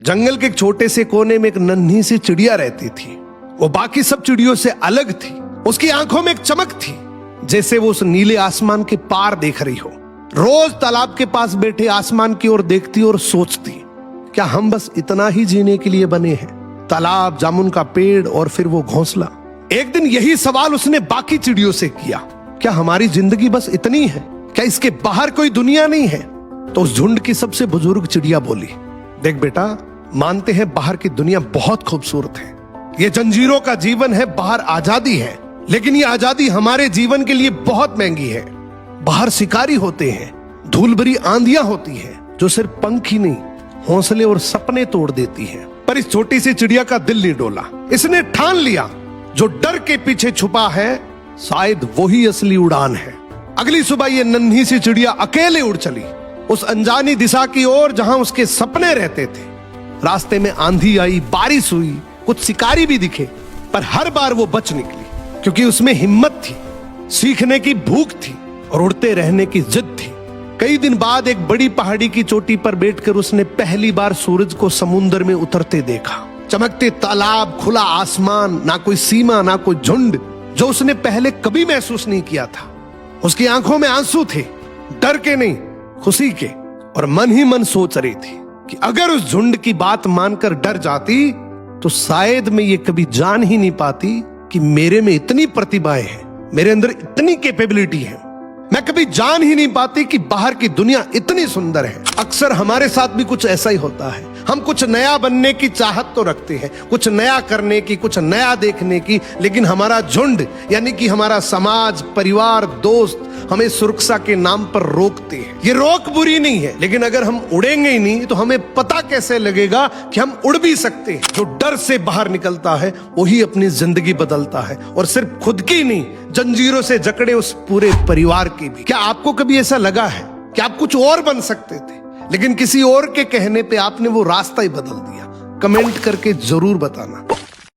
जंगल के एक छोटे से कोने में एक नन्ही सी चिड़िया रहती थी। वो बाकी सब चिड़ियों से अलग थी। उसकी आंखों में एक चमक थी, जैसे वो उस नीले आसमान के पार देख रही हो। रोज तालाब के पास बैठे आसमान की ओर देखती और सोचती, क्या हम बस इतना ही जीने के लिए बने हैं? तालाब, जामुन का पेड़ और फिर वो घोंसला। एक दिन यही सवाल उसने बाकी चिड़ियों से किया, क्या हमारी जिंदगी बस इतनी है? क्या इसके बाहर कोई दुनिया नहीं है? तो उस झुंड की सबसे बुजुर्ग चिड़िया बोली, देख बेटा, मानते हैं बाहर की दुनिया बहुत खूबसूरत है, ये जंजीरों का जीवन है, बाहर आजादी है, लेकिन ये आजादी हमारे जीवन के लिए बहुत महंगी है। बाहर शिकारी होते हैं, धूल भरी आंधियां होती हैं जो सिर्फ पंख ही नहीं, हौसले और सपने तोड़ देती हैं। पर इस छोटी सी चिड़िया का दिल नहीं डोला। इसने ठान लिया, जो डर के पीछे छुपा है शायद वही असली उड़ान है। अगली सुबह ये नन्ही सी चिड़िया अकेले उड़ चली उस अनजानी दिशा की ओर जहां उसके सपने रहते थे। रास्ते में आंधी आई, बारिश हुई, कुछ शिकारी भी दिखे, पर हर बार वो बच निकली, क्योंकि उसमें हिम्मत थी, सीखने की भूख थी और उड़ते रहने की जिद थी। कई दिन बाद एक बड़ी पहाड़ी की चोटी पर बैठकर उसने पहली बार सूरज को समुद्र में उतरते देखा। चमकते तालाब, खुला आसमान, ना कोई सीमा, ना कोई झुंड, जो उसने पहले कभी महसूस नहीं किया था। उसकी आंखों में आंसू थे, डर के नहीं, खुशी के, और मन ही मन सोच रही थी कि अगर उस झुंड की बात मानकर डर जाती तो शायद मैं ये कभी जान ही नहीं पाती कि मेरे में इतनी प्रतिभाएं हैं, मेरे अंदर इतनी कैपेबिलिटी है। मैं कभी जान ही नहीं पाती कि बाहर की दुनिया इतनी सुंदर है। अक्सर हमारे साथ भी कुछ ऐसा ही होता है। हम कुछ नया बनने की चाहत तो रखते हैं, कुछ नया करने की, कुछ नया देखने की, लेकिन हमारा झुंड यानी कि हमारा समाज, परिवार, दोस्त हमें सुरक्षा के नाम पर रोकते हैं। ये रोक बुरी नहीं है, लेकिन अगर हम उड़ेंगे ही नहीं तो हमें पता कैसे लगेगा कि हम उड़ भी सकते हैं। जो डर से बाहर निकलता है वही अपनी जिंदगी बदलता है, और सिर्फ खुद की नहीं, जंजीरों से जकड़े उस पूरे परिवार की भी। क्या आपको कभी ऐसा लगा है कि आप कुछ और बन सकते थे, लेकिन किसी और के कहने पे आपने वो रास्ता ही बदल दिया? कमेंट करके जरूर बताना।